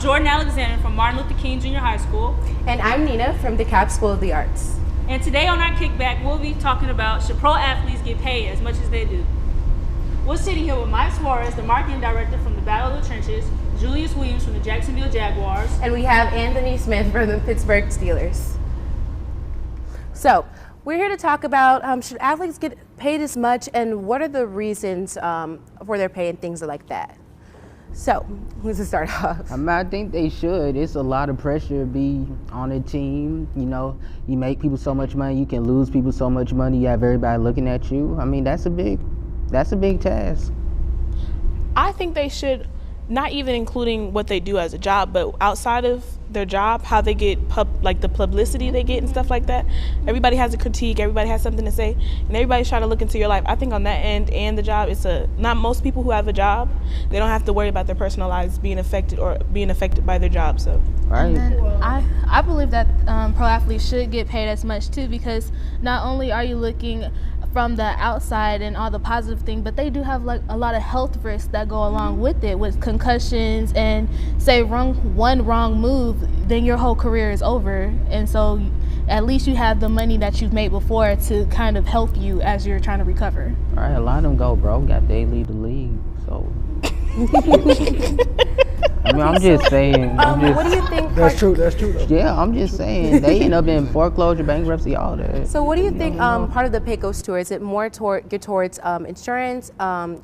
Jordan Alexander from Martin Luther King Junior High School. And I'm Nina from Dekalb School of the Arts. And today on our kickback, we'll be talking about should pro athletes get paid as much as they do. We're sitting here with Mike Suarez, the marketing director from the Battle of the Trenches, Julius Williams from the Jacksonville Jaguars. And we have Anthony Smith from the Pittsburgh Steelers. So, we're here to talk about should athletes get paid as much and what are the reasons for their pay and things like that. So, who's to start off? I think they should. It's a lot of pressure to be on a team. You know, you make people so much money, you can lose people so much money. You have everybody looking at you. I mean, that's a big task. I think they should, not even including what they do as a job, but outside of their job, how they get like the publicity they get and stuff like that. Everybody has a critique, everybody has something to say, and everybody's trying to look into your life. I think on that end and the job, not most people who have a job, they don't have to worry about their personal lives being affected or being affected by their job. So right. And then I believe that pro athletes should get paid as much too, because not only are you looking from the outside and all the positive things, but they do have like a lot of health risks that go along with it, with concussions, and say one wrong move, then your whole career is over. And so at least you have the money that you've made before to kind of help you as you're trying to recover. All right, a lot of them go broke after they leave the league, so. I mean, I'm just saying. What do you think? That's true though. Yeah, I'm just saying. They end up in foreclosure, bankruptcy, all that. So what do you think part of the pay goes towards? Is it more geared towards insurance,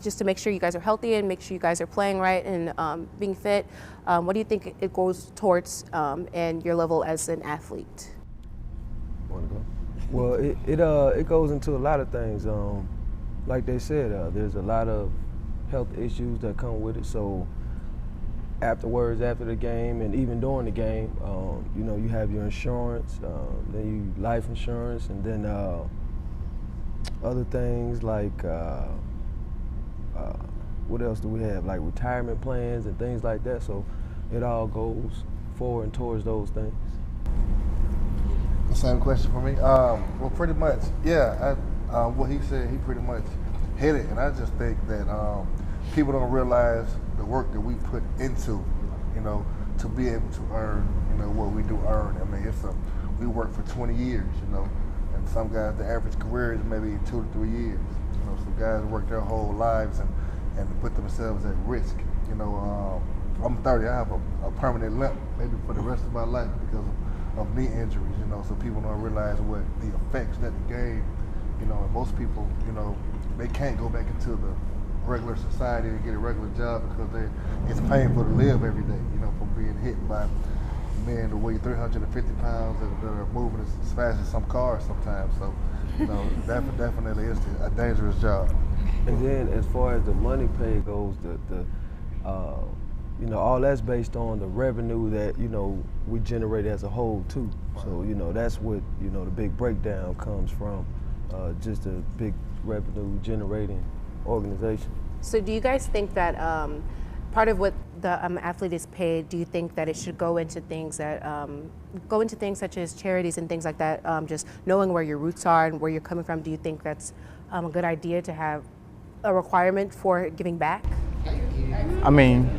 just to make sure you guys are healthy and make sure you guys are playing right and being fit? What do you think it goes towards and your level as an athlete? Well, it goes into a lot of things. Like they said, there's a lot of health issues that come with it. So afterwards, after the game, and even during the game, you know, you have your insurance, then you life insurance, and then other things like what else do we have? Like retirement plans and things like that. So it all goes forward and towards those things. The same question for me. Well, pretty much, yeah. What he said, he pretty much hit it, and I just think that people don't realize the work that we put into, you know, to be able to earn, you know, what we do earn. I mean, we work for 20 years, you know, and some guys, the average career is maybe 2 to 3 years. You know, some guys work their whole lives and put themselves at risk. You know, I'm 30. I have a permanent limp, maybe for the rest of my life because of knee injuries. You know, so people don't realize what the effects that the game, you know, and most people, you know, they can't go back into the regular society and get a regular job because it's painful to live every day, you know, from being hit by men that weigh 350 pounds that are moving as fast as some cars sometimes. So, you know, that definitely is a dangerous job. And then as far as the money pay goes, you know, all that's based on the revenue that, you know, we generate as a whole too. So, you know, that's what, you know, the big breakdown comes from, just a big revenue generating organization. So do you guys think that part of what the athlete is paid, do you think that it should go into things that such as charities and things like that, just knowing where your roots are and where you're coming from? Do you think that's a good idea to have a requirement for giving back? I mean,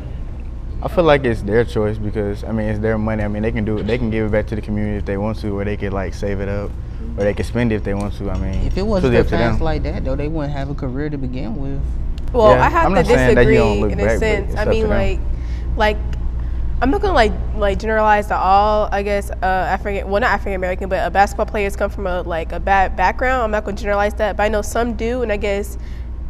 I feel like it's their choice because, I mean, it's their money. I mean, they can do it. They can give it back to the community if they want to, or they could like save it up, or they can spend it if they want to. I mean, if it wasn't for fans like that, though, they wouldn't have a career to begin with. Well, yeah, I have to disagree in a sense. I mean, like I'm not gonna like generalize to all. I guess not African American, but basketball players come from a bad background. I'm not gonna generalize that, but I know some do, and I guess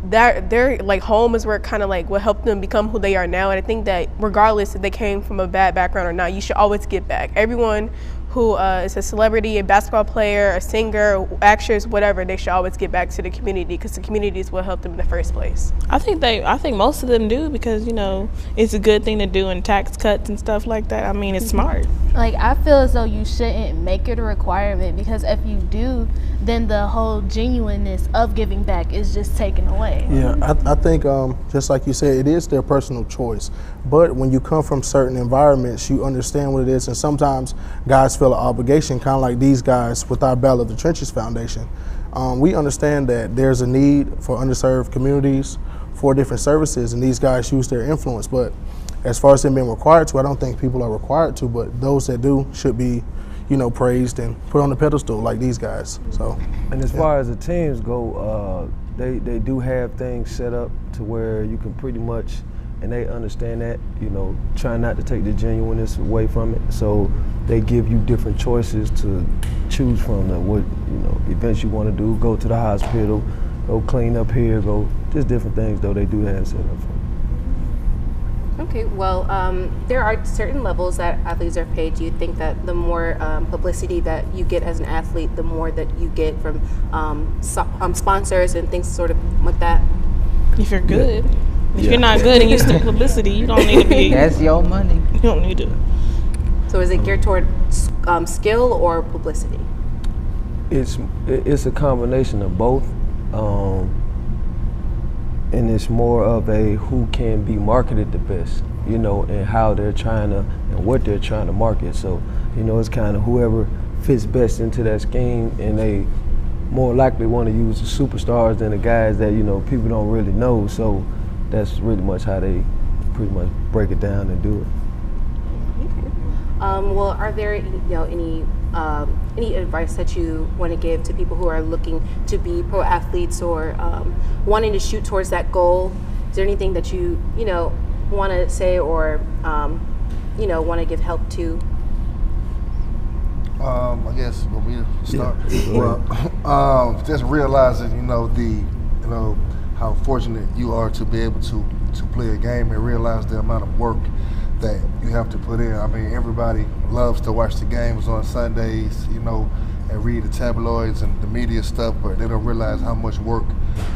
that their like home is where kind of like what helped them become who they are now. And I think that regardless if they came from a bad background or not, you should always give back. Everyone who is a celebrity, a basketball player, a singer, actress, whatever, they should always give back to the community because the community is what helped them in the first place. I think most of them do because, you know, it's a good thing to do in tax cuts and stuff like that. I mean, it's smart. Like, I feel as though you shouldn't make it a requirement because if you do, then the whole genuineness of giving back is just taken away. Yeah, I think just like you said, it is their personal choice. But when you come from certain environments, you understand what it is. And sometimes guys feel an obligation, kind of like these guys with our Battle of the Trenches Foundation. We understand that there's a need for underserved communities for different services, and these guys use their influence. But as far as them being required to, I don't think people are required to, but those that do should be, praised and put on the pedestal like these guys. So, and as far as the teams go, they do have things set up to where you can pretty much, and they understand that, try not to take the genuineness away from it. So they give you different choices to choose from, what events you want to do. Go to the hospital, go clean up here, go just different things though they do have set up for. Okay, well, there are certain levels that athletes are paid. Do you think that the more publicity that you get as an athlete, the more that you get from sponsors and things sort of like that? If you're good. If you're not good and you still publicity, you don't need to be. That's your money. You don't need to. So is it geared toward skill or publicity? It's a combination of both. And it's more of a who can be marketed the best, and how they're trying to, and what they're trying to market. So, it's kind of whoever fits best into that scheme, and they more likely want to use the superstars than the guys that, people don't really know. So that's really much how they pretty much break it down and do it. Okay. Well, are there any advice that you want to give to people who are looking to be pro athletes or wanting to shoot towards that goal? Is there anything that you want to say or want to give help to? I guess when we start, just realizing how fortunate you are to be able to play a game and realize the amount of work that you have to put in. I mean, everybody loves to watch the games on Sundays, and read the tabloids and the media stuff, but they don't realize how much work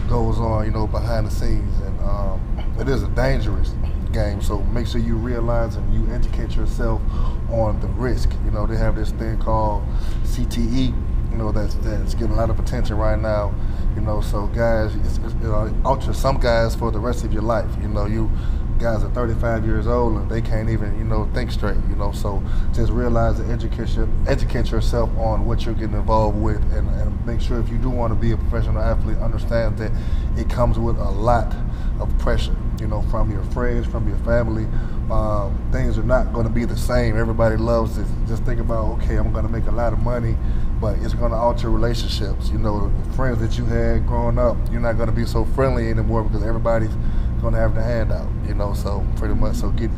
goes on, behind the scenes. And it is a dangerous game, so make sure you realize and you educate yourself on the risk. They have this thing called CTE, that's getting a lot of attention right now. So guys, it's out to some guys for the rest of your life. You guys are 35 years old and they can't even, think straight, so just realize and educate yourself on what you're getting involved with, and make sure if you do want to be a professional athlete, understand that it comes with a lot of pressure, from your friends, from your family. Things are not going to be the same. Everybody loves to just think about, okay, I'm going to make a lot of money, but it's going to alter relationships. The friends that you had growing up, you're not going to be so friendly anymore because everybody's going to have the handout, so pretty much, so get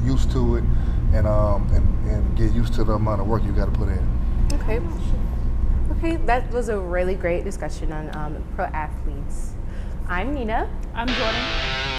used to it and get used to the amount of work you got to put in. Okay, that was a really great discussion on pro athletes. I'm Nina. I'm Jordan.